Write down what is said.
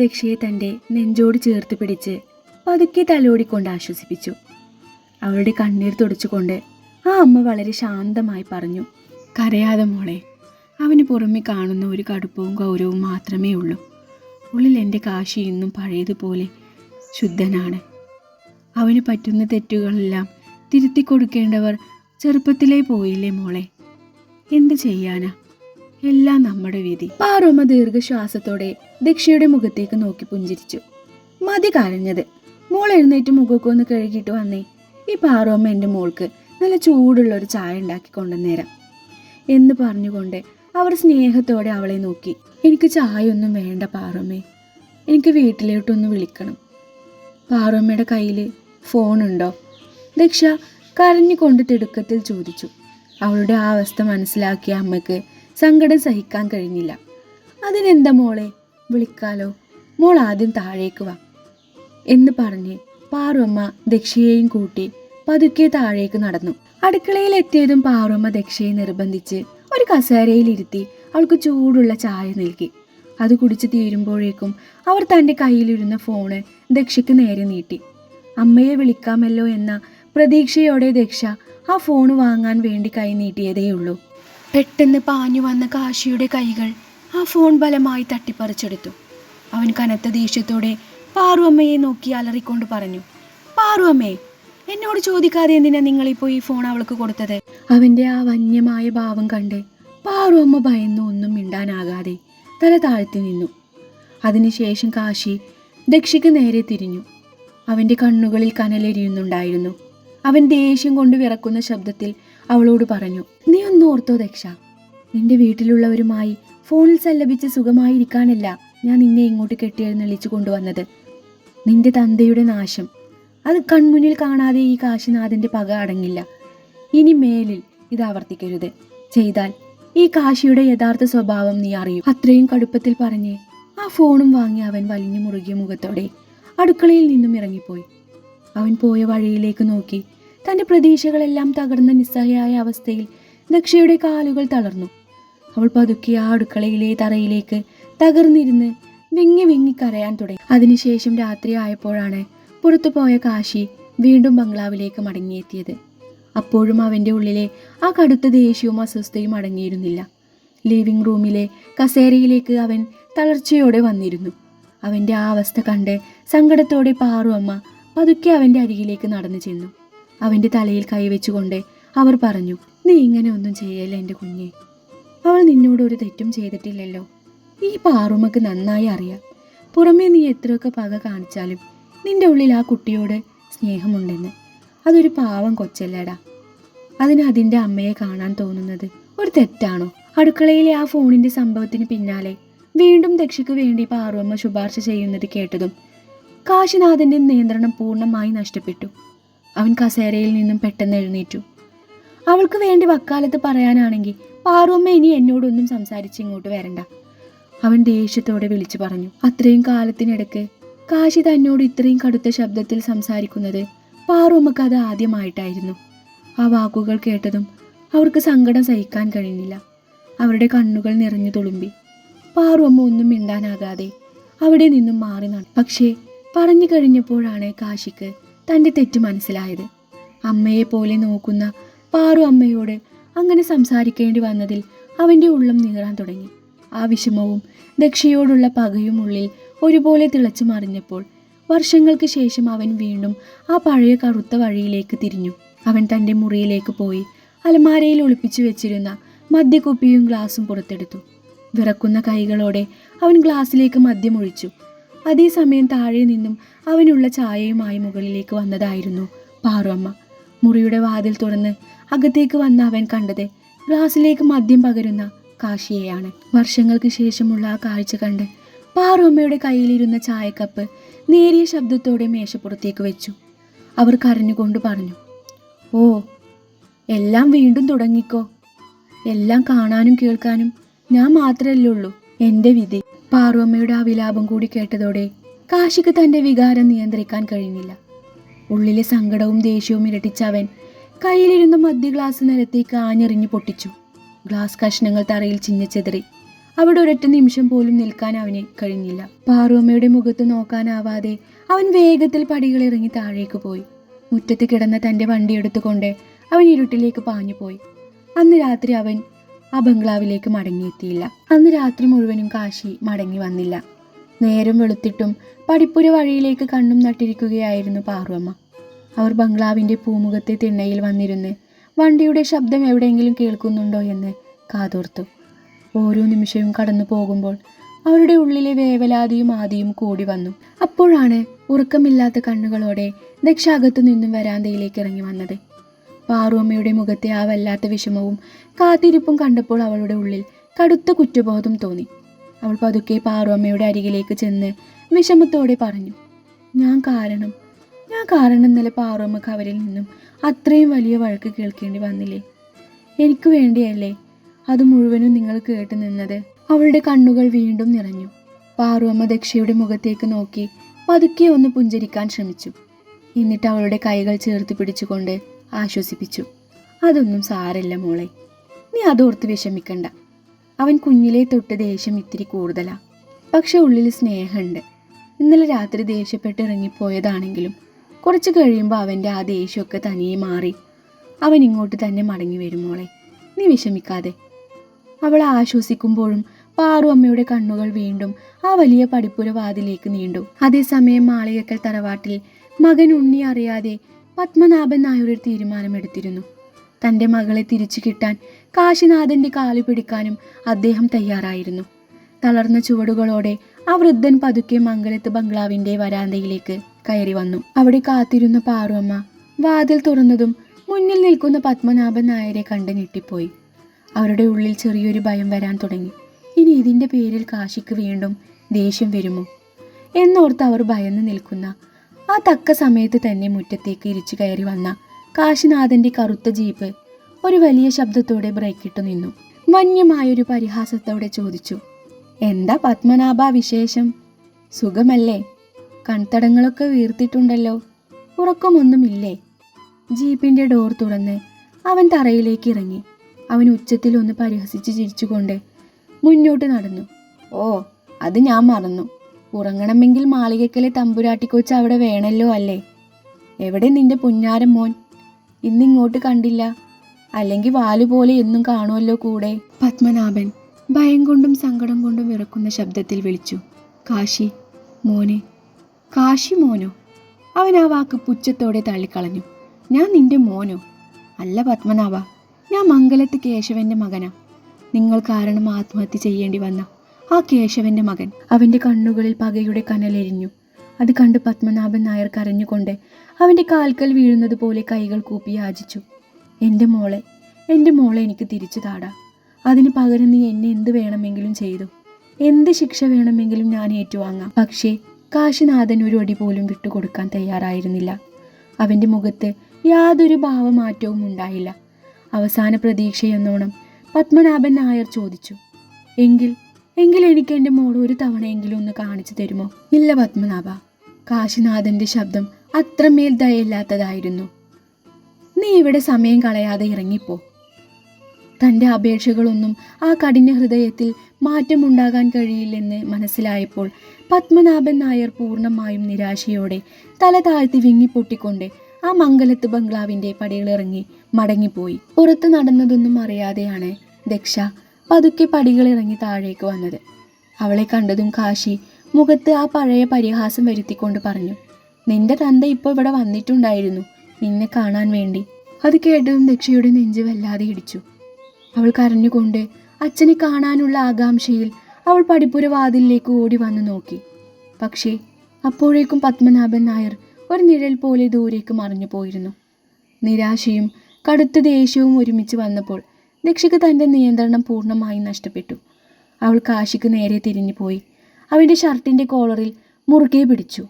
ദക്ഷയെ തൻ്റെ നെഞ്ചോട് ചേർത്ത് പിടിച്ച് പതുക്കെ തലോടിക്കൊണ്ട് ആശ്വസിപ്പിച്ചു. അവളുടെ കണ്ണീർ തുടച്ചുകൊണ്ട് ആ അമ്മ വളരെ ശാന്തമായി പറഞ്ഞു, കരയാതെ മോളെ, അവന് പുറമെ കാണുന്ന ഒരു കടുപ്പവും ഗൗരവവും മാത്രമേ ഉള്ളൂ. ഉള്ളിൽ എൻ്റെ കാശി ഇന്നും പഴയതുപോലെ ശുദ്ധനാണ്. അവന് പറ്റുന്ന തെറ്റുകളെല്ലാം തിരുത്തി കൊടുക്കേണ്ടവർ ചെറുപ്പത്തിലേ പോയില്ലേ മോളെ, എന്ത് ചെയ്യാനാ, എല്ലാം നമ്മുടെ വിധി. പാറുമ്മ ദീർഘശ്വാസത്തോടെ ദക്ഷയുടെ മുഖത്തേക്ക് നോക്കി പുഞ്ചിരിച്ചു. മതി കരഞ്ഞത്, മോൾ എഴുന്നേറ്റ് മുഖമൊക്കെ ഒന്ന് കഴുകിയിട്ട് വന്നേ. ഈ പാറുമ്മ എൻ്റെ മോൾക്ക് നല്ല ചൂടുള്ള ഒരു ചായ ഉണ്ടാക്കി കൊണ്ടുവന്നേരാം എന്ന് പറഞ്ഞുകൊണ്ട് അവർ സ്നേഹത്തോടെ അവളെ നോക്കി. എനിക്ക് ചായ ഒന്നും വേണ്ട പാറുമ്മേ, എനിക്ക് വീട്ടിലോട്ടൊന്ന് വിളിക്കണം. പാറുമ്മയുടെ കയ്യിൽ ഫോണുണ്ടോ? ദക്ഷ കരഞ്ഞുകൊണ്ട് തിടുക്കത്തിൽ ചോദിച്ചു. അവളുടെ ആ അവസ്ഥ മനസ്സിലാക്കിയ അമ്മയ്ക്ക് സങ്കടം സഹിക്കാൻ കഴിഞ്ഞില്ല. അതിനെന്താ മോളെ, വിളിക്കാലോ, മോൾ ആദ്യം താഴേക്ക് വാ എന്ന് പറഞ്ഞ് പാറുമ്മ ദക്ഷയെയും കൂട്ടി പതുക്കെ താഴേക്ക് നടന്നു. അടുക്കളയിൽ എത്തിയതും പാറുമ്മ ദക്ഷയെ നിർബന്ധിച്ച് ഒരു കസേരയിലിരുത്തി അവൾക്ക് ചൂടുള്ള ചായ നൽകി. അത് കുടിച്ച് തീരുമ്പോഴേക്കും അവർ തൻ്റെ കയ്യിലിരുന്ന ഫോണ് ദക്ഷയ്ക്ക് നേരെ നീട്ടി. അമ്മയെ വിളിക്കാമല്ലോ എന്ന പ്രതീക്ഷയോടെ ദക്ഷ ആ ഫോണ് വാങ്ങാൻ വേണ്ടി കൈ നീട്ടിയതേയുള്ളൂ. പെട്ടെന്ന് പാഞ്ഞു വന്ന കാശിയുടെ കൈകൾ ആ ഫോൺ ബലമായി തട്ടിപ്പറിച്ചെടുത്തു. അവൻ കനത്ത ദേഷ്യത്തോടെ പാറുമ്മയെ നോക്കി അലറിക്കൊണ്ട് പറഞ്ഞു, പാറുമ്മേ, എന്നോട് ചോദിക്കാതെ എന്തിനാ നിങ്ങളിപ്പോൾ ഈ ഫോൺ അവൾക്ക് കൊടുത്തത്? അവൻ്റെ ആ വന്യമായ ഭാവം കണ്ട് പാറുമ്മ ഭയന്നു ഒന്നും മിണ്ടാനാകാതെ തല താഴ്ത്തി നിന്നു. അതിനുശേഷം കാശി ദക്ഷയ്ക്ക് നേരെ തിരിഞ്ഞു. അവൻ്റെ കണ്ണുകളിൽ കനലെരിയുന്നുണ്ടായിരുന്നു. അവൻ ദേഷ്യം കൊണ്ട് വിറക്കുന്ന ശബ്ദത്തിൽ അവളോട് പറഞ്ഞു, നീ ഒന്ന് ഓർത്തോ ദക്ഷ, നിന്റെ വീട്ടിലുള്ളവരുമായി ഫോണിൽ സല്ലപിച്ച് സുഖമായിരിക്കാനല്ല ഞാൻ നിന്നെ ഇങ്ങോട്ട് കെട്ടിയെഴുന്നള്ളിച്ചു കൊണ്ടുവന്നത്. നിന്റെ തന്തയുടെ നാശം അത് കൺമുന്നിൽ കാണാതെ ഈ കാശിനാഥൻ്റെ പക അടങ്ങില്ല. ഇനി മേലിൽ ഇത് ആവർത്തിക്കരുത്. ചെയ്താൽ ഈ കാശിയുടെ യഥാർത്ഥ സ്വഭാവം നീ അറിയും. അത്രയും കടുപ്പത്തിൽ പറഞ്ഞ് ആ ഫോണും വാങ്ങി അവൻ വലിഞ്ഞു മുറുകിയ മുഖത്തോടെ അടുക്കളയിൽ നിന്നും ഇറങ്ങിപ്പോയി. അവൻ പോയ വഴിയിലേക്ക് നോക്കി. തൻ്റെ പ്രതീക്ഷകളെല്ലാം തകർന്ന നിസ്സഹായ അവസ്ഥയിൽ ദക്ഷയുടെ കാലുകൾ തളർന്നു. അവൾ പതുക്കെ ആ അടുക്കളയിലെ തറയിലേക്ക് തകർന്നിരുന്ന് വിങ്ങി വിങ്ങി കരയാൻ തുടങ്ങി. അതിനുശേഷം രാത്രി ആയപ്പോഴാണ് പുറത്തു പോയ കാശി വീണ്ടും ബംഗ്ലാവിലേക്ക് മടങ്ങിയെത്തിയത്. അപ്പോഴും അവൻ്റെ ഉള്ളിലെ ആ കടുത്ത ദേഷ്യവും അസ്വസ്ഥയും അടങ്ങിയിരുന്നില്ല. ലിവിംഗ് റൂമിലെ കസേരയിലേക്ക് അവൻ തളർച്ചയോടെ വന്നിരുന്നു. അവൻ്റെ ആ അവസ്ഥ കണ്ട് സങ്കടത്തോടെ പാറുമ്മ പതുക്കെ അവൻ്റെ അരികിലേക്ക് നടന്നു ചെന്നു. അവൻ്റെ തലയിൽ കൈവച്ചുകൊണ്ട് അവർ പറഞ്ഞു, നീ ഇങ്ങനെ ഒന്നും ചെയ്യല്ല എൻ്റെ കുഞ്ഞെ, അവൾ നിന്നോട് ഒരു തെറ്റും ചെയ്തിട്ടില്ലല്ലോ. ഈ പാറുമ്മക്ക് നന്നായി അറിയാം, പുറമേ നീ എത്രയൊക്കെ പക കാണിച്ചാലും നിന്റെ ഉള്ളിൽ ആ കുട്ടിയോട് സ്നേഹമുണ്ടെന്ന്. അതൊരു പാവം കൊച്ചല്ലടാ. അതിന് അതിൻ്റെ അമ്മയെ കാണാൻ തോന്നുന്നത് ഒരു തെറ്റാണോ? അടുക്കളയിലെ ആ ഫോണിൻ്റെ സംഭവത്തിന് പിന്നാലെ വീണ്ടും ദക്ഷയ്ക്ക് വേണ്ടി പാറുമ്മ ശുപാർശ ചെയ്യുന്നത് കേട്ടതും കാശിനാഥൻ്റെ നിയന്ത്രണം പൂർണ്ണമായി നഷ്ടപ്പെട്ടു. അവൻ കസേരയിൽ നിന്നും പെട്ടെന്ന് എഴുന്നേറ്റു. അവൾക്ക് വേണ്ടി വക്കാലത്ത് പറയാനാണെങ്കിൽ പാറുമ്മ ഇനി എന്നോടൊന്നും സംസാരിച്ച് ഇങ്ങോട്ട് വരണ്ട, അവൻ ദേഷ്യത്തോടെ വിളിച്ചു പറഞ്ഞു. അത്രയും കാലത്തിനിടയ്ക്ക് കാശി തന്നോട് ഇത്രയും കടുത്ത ശബ്ദത്തിൽ സംസാരിക്കുന്നത് പാറുമ്മക്ക് അത് ആദ്യമായിട്ടായിരുന്നു. ആ വാക്കുകൾ കേട്ടതും അവർക്ക് സങ്കടം സഹിക്കാൻ കഴിഞ്ഞില്ല. അവരുടെ കണ്ണുകൾ നിറഞ്ഞു തുളുമ്പി. പാറുമ്മ ഒന്നും മിണ്ടാനാകാതെ അവിടെ നിന്നും മാറി നടന്നു. പക്ഷേ പറഞ്ഞു കഴിഞ്ഞപ്പോഴാണ് കാശിക്ക് തൻ്റെ തെറ്റ് മനസ്സിലായത്. അമ്മയെ പോലെ നോക്കുന്ന പാറു അമ്മയോട് അങ്ങനെ സംസാരിക്കേണ്ടി വന്നതിൽ അവൻ്റെ ഉള്ളം നീറാൻ തുടങ്ങി. ആ വിഷമവും ദക്ഷയോടുള്ള പകയും ഉള്ളിൽ ഒരുപോലെ തിളച്ചു മറിഞ്ഞപ്പോൾ വർഷങ്ങൾക്ക് ശേഷം അവൻ വീണ്ടും ആ പഴയ കറുത്ത വഴിയിലേക്ക് തിരിഞ്ഞു. അവൻ തൻ്റെ മുറിയിലേക്ക് പോയി അലമാരയിൽ ഒളിപ്പിച്ചു വെച്ചിരുന്ന മദ്യക്കുപ്പിയും ഗ്ലാസും പുറത്തെടുത്തു. വിറക്കുന്ന കൈകളോടെ അവൻ ഗ്ലാസ്സിലേക്ക് മദ്യം ഒഴിച്ചു. അതേസമയം താഴെ നിന്നും അവനുള്ള ചായയുമായി മുകളിലേക്ക് വന്നതായിരുന്നു പാറുമ്മ. മുറിയുടെ വാതിൽ തുറന്ന് അകത്തേക്ക് വന്ന അവൻ കണ്ടത് ഗ്ലാസ്സിലേക്ക് മദ്യം പകരുന്ന കാശിയെയാണ്. വർഷങ്ങൾക്ക് ശേഷമുള്ള ആ കാഴ്ച കണ്ട് പാറുമ്മയുടെ കയ്യിലിരുന്ന ചായക്കപ്പ് നേരിയ ശബ്ദത്തോടെ മേശപ്പുറത്തേക്ക് വെച്ചു. അവർ കരഞ്ഞുകൊണ്ട് പറഞ്ഞു, ഓ, എല്ലാം വീണ്ടും തുടങ്ങിക്കോ. എല്ലാം കാണാനും കേൾക്കാനും ഞാൻ മാത്രമല്ലേ ഉള്ളൂ, എൻ്റെ വിധി. പാറുമ്മയുടെ ആ വിലാപം കൂടി കേട്ടതോടെ കാശിക്ക് തൻ്റെ വികാരം നിയന്ത്രിക്കാൻ കഴിഞ്ഞില്ല. ഉള്ളിലെ സങ്കടവും ദേഷ്യവും ഇരട്ടിച്ച അവൻ കയ്യിലിരുന്ന മദ്യ ഗ്ലാസ് നിലത്തേക്ക് ആഞ്ഞെറിഞ്ഞു പൊട്ടിച്ചു. ഗ്ലാസ് കഷ്ണങ്ങൾ തറയിൽ ചിന്നിച്ചെതറി. അവിടെ ഒരൊറ്റ നിമിഷം പോലും നിൽക്കാൻ അവന് കഴിഞ്ഞില്ല. പാറുമ്മയുടെ മുഖത്ത് നോക്കാനാവാതെ അവൻ വേഗത്തിൽ പടികൾ ഇറങ്ങി താഴേക്ക് പോയി. മുറ്റത്ത് കിടന്ന തൻ്റെ വണ്ടി എടുത്തുകൊണ്ട് അവൻ ഇരുട്ടിലേക്ക് പാഞ്ഞുപോയി. അന്ന് രാത്രി അവൻ ആ ബംഗ്ലാവിലേക്ക് മടങ്ങിയെത്തിയില്ല. അന്ന് രാത്രി മുഴുവനും കാശി മടങ്ങി വന്നില്ല. നേരം വെളുത്തിട്ടും പടിപ്പുര വഴിയിലേക്ക് കണ്ണും നട്ടിരിക്കുകയായിരുന്നു പാറുമ്മ. അവർ ബംഗ്ലാവിൻ്റെ പൂമുഖത്തെ തിണ്ണയിൽ വന്നിരുന്ന് വണ്ടിയുടെ ശബ്ദം എവിടെയെങ്കിലും കേൾക്കുന്നുണ്ടോ എന്ന് കാതോർത്തു. ഓരോ നിമിഷവും കടന്നു പോകുമ്പോൾ അവരുടെ ഉള്ളിലെ വേവലാതിയും ആദിയും കൂടി വന്നു. അപ്പോഴാണ് ഉറക്കമില്ലാത്ത കണ്ണുകളോടെ ദക്ഷ അകത്തു നിന്നും വരാന്തയിലേക്ക് ഇറങ്ങി വന്നത്. പാറുമ്മയുടെ മുഖത്തെ ആ വല്ലാത്ത വിഷമവും കാത്തിരിപ്പും കണ്ടപ്പോൾ അവളുടെ ഉള്ളിൽ കടുത്ത കുറ്റബോധം തോന്നി. അവൾ പതുക്കെ പാറുമ്മയുടെ അരികിലേക്ക് ചെന്ന് വിഷമത്തോടെ പറഞ്ഞു, ഞാൻ കാരണം ഇന്നലെ പാറുമ്മക്ക് അവരിൽ നിന്നും അത്രയും വലിയ വഴക്ക് കേൾക്കേണ്ടി വന്നില്ലേ? എനിക്ക് വേണ്ടിയല്ലേ അത് മുഴുവനും നിങ്ങൾ കേട്ടു നിന്നത്? അവളുടെ കണ്ണുകൾ വീണ്ടും നിറഞ്ഞു. പാറുമ്മ ദക്ഷയുടെ മുഖത്തേക്ക് നോക്കി പതുക്കെ ഒന്ന് പുഞ്ചിരിക്കാൻ ശ്രമിച്ചു. എന്നിട്ട് അവളുടെ കൈകൾ ചേർത്ത് പിടിച്ചുകൊണ്ട് ആശ്വസിപ്പിച്ചു. അതൊന്നും സാരല്ല മോളെ, നീ അതോർത്ത് വിഷമിക്കണ്ട. അവൻ കുഞ്ഞിലെ തൊട്ട് ദേഷ്യം ഇത്തിരി കൂടുതലാ, പക്ഷെ ഉള്ളിൽ സ്നേഹമുണ്ട്. ഇന്നലെ രാത്രി ദേഷ്യപ്പെട്ട് ഇറങ്ങിപ്പോയതാണെങ്കിലും കുറച്ച് കഴിയുമ്പോൾ അവൻ്റെ ആ ദേഷ്യമൊക്കെ തനിയെ മാറി അവൻ ഇങ്ങോട്ട് തന്നെ മടങ്ങി വരും മോളെ, നീ വിഷമിക്കാതെ. അവളെ ആശ്വസിക്കുമ്പോഴും പാറുമ്മയുടെ കണ്ണുകൾ വീണ്ടും ആ വലിയ പടിപ്പുര വാതിലേക്ക് നീണ്ടു. അതേസമയം മാളികക്കൽ തറവാട്ടിൽ മകൻ ഉണ്ണി അറിയാതെ പത്മനാഭൻ നായർ ഒരു തീരുമാനമെടുത്തിരുന്നു. തൻ്റെ മകളെ തിരിച്ചു കിട്ടാൻ കാശിനാഥൻ്റെ കാലു പിടിക്കാനും അദ്ദേഹം തയ്യാറായിരുന്നു. തളർന്ന ചുവടുകളോടെ ആ വൃദ്ധൻ പതുക്കെ മംഗലത്ത് ബംഗ്ലാവിൻ്റെ വരാന്തയിലേക്ക് കയറി വന്നു. അവിടെ കാത്തിരുന്ന പാറുമ്മ വാതിൽ തുറന്നതും മുന്നിൽ നിൽക്കുന്ന പത്മനാഭൻ നായരെ കണ്ട് ഞെട്ടിപ്പോയി. അവരുടെ ഉള്ളിൽ ചെറിയൊരു ഭയം വരാൻ തുടങ്ങി. ഇനി ഇതിൻ്റെ പേരിൽ കാശിക്ക് വീണ്ടും ദേഷ്യം വരുമോ എന്നോർത്ത് അവർ ഭയന്ന് നിൽക്കുന്ന ആ തക്ക സമയത്ത് തന്നെ മുറ്റത്തേക്ക് ഇരിച്ചു കയറി വന്ന കാശിനാഥൻ്റെ കറുത്ത ജീപ്പ് ഒരു വലിയ ശബ്ദത്തോടെ ബ്രേക്കിട്ടു നിന്നു. വന്യമായൊരു പരിഹാസത്തോടെ ചോദിച്ചു, എന്താ പത്മനാഭ വിശേഷം? സുഖമല്ലേ? കൺതടങ്ങളൊക്കെ വീർത്തിട്ടുണ്ടല്ലോ, ഉറക്കമൊന്നുമില്ലേ? ജീപ്പിൻ്റെ ഡോർ തുറന്ന് അവൻ തറയിലേക്ക് ഇറങ്ങി. അവൻ ഉച്ചത്തിൽ ഒന്ന് പരിഹസിച്ച് ചിരിച്ചുകൊണ്ട് മുന്നോട്ട് നടന്നു. ഓ, അത് ഞാൻ മറന്നു. ഉറങ്ങണമെങ്കിൽ മാളികക്കലെ തമ്പുരാട്ടിക്കൊച്ച് അവിടെ വേണമല്ലോ അല്ലേ? എവിടെ നിന്റെ പുന്നാരം മോൻ? ഇന്നിങ്ങോട്ട് കണ്ടില്ല. അല്ലെങ്കിൽ വാലുപോലെ എന്നും കാണുമല്ലോ കൂടെ. പത്മനാഭൻ ഭയം കൊണ്ടും സങ്കടം കൊണ്ടും വിറക്കുന്ന ശബ്ദത്തിൽ വിളിച്ചു, കാശി മോനെ. കാശി മോനോ? അവൻ ആ വാക്ക് പുച്ഛത്തോടെ തള്ളിക്കളഞ്ഞു. ഞാൻ നിന്റെ മോനോ? അല്ല പത്മനാഭ, ഞാൻ മംഗലത്ത് കേശവൻ്റെ മകനാ. നിങ്ങൾ കാരണം ആത്മഹത്യ ചെയ്യേണ്ടി വന്ന ആ കേശവൻ്റെ മകൻ. അവൻ്റെ കണ്ണുകളിൽ പകയുടെ കനലെരിഞ്ഞു. അത് കണ്ട് പത്മനാഭൻ നായർ കരഞ്ഞുകൊണ്ട് അവൻ്റെ കാൽക്കൽ വീഴുന്നത് പോലെ കൈകൾ കൂപ്പി യാചിച്ചു. എൻ്റെ മോളെ എനിക്ക് തിരിച്ചു താടാ. അതിന് പകരം നീ എന്നെ എന്ത് വേണമെങ്കിലും ചെയ്തു, എന്ത് ശിക്ഷ വേണമെങ്കിലും ഞാൻ ഏറ്റുവാങ്ങാം. പക്ഷേ കാശിനാഥൻ ഒരു അടി പോലും വിട്ടുകൊടുക്കാൻ തയ്യാറായിരുന്നില്ല. അവൻ്റെ മുഖത്ത് യാതൊരു ഭാവമാറ്റവും ഉണ്ടായില്ല. അവസാന പ്രതീക്ഷയെന്നോണം പത്മനാഭൻ നായർ ചോദിച്ചു, എങ്കിൽ എനിക്ക് എൻ്റെ മോൾ ഒരു തവണയെങ്കിലും ഒന്ന് കാണിച്ചു തരുമോ? ഇല്ല പത്മനാഭ. കാശിനാഥൻ്റെ ശബ്ദം അത്രമേൽ ദയയില്ലാത്തതായിരുന്നു. നീ ഇവിടെ സമയം കളയാതെ ഇറങ്ങിപ്പോ. തൻ്റെ അപേക്ഷകളൊന്നും ആ കഠിന ഹൃദയത്തിൽ മാറ്റമുണ്ടാകാൻ കഴിയില്ലെന്ന് മനസ്സിലായപ്പോൾ പത്മനാഭൻ നായർ പൂർണ്ണമായും നിരാശയോടെ തല താഴ്ത്തി വിങ്ങിപ്പൊട്ടിക്കൊണ്ട് ആ മംഗലത്ത് ബംഗ്ലാവിൻ്റെ പടികളിറങ്ങി മടങ്ങിപ്പോയി. പുറത്ത് നടന്നതൊന്നും അറിയാതെയാണ് ദക്ഷ പതുക്കെ പടികളിറങ്ങി താഴേക്ക് വന്നത്. അവളെ കണ്ടതും കാശി മുഖത്ത് ആ പഴയ പരിഹാസം വരുത്തിക്കൊണ്ട് പറഞ്ഞു, നിന്റെ തന്ത ഇപ്പോൾ ഇവിടെ വന്നിട്ടുണ്ടായിരുന്നു നിന്നെ കാണാൻ വേണ്ടി. അത് കേട്ടതും ദക്ഷയുടെ നെഞ്ച് വല്ലാതെ ഇടിച്ചു. അവൾ കരഞ്ഞുകൊണ്ട് അച്ഛനെ കാണാനുള്ള ആകാംക്ഷയിൽ അവൾ പടിപ്പുര വാതിലിലേക്ക് ഓടി വന്നു നോക്കി. പക്ഷേ അപ്പോഴേക്കും പത്മനാഭൻ നായർ ഒരു നിഴൽ പോലെ ദൂരേക്ക് മറഞ്ഞു പോയിരുന്നു. നിരാശയും കടുത്ത ദേഷ്യവും ഒരുമിച്ച് വന്നപ്പോൾ ദക്ഷയ്ക്ക് തൻ്റെ നിയന്ത്രണം പൂർണ്ണമായും നഷ്ടപ്പെട്ടു. അവൾ കാശിക്ക് നേരെ തിരിഞ്ഞു പോയി അവൻ്റെ ഷർട്ടിൻ്റെ കോളറിൽ മുറുകെ പിടിച്ചു.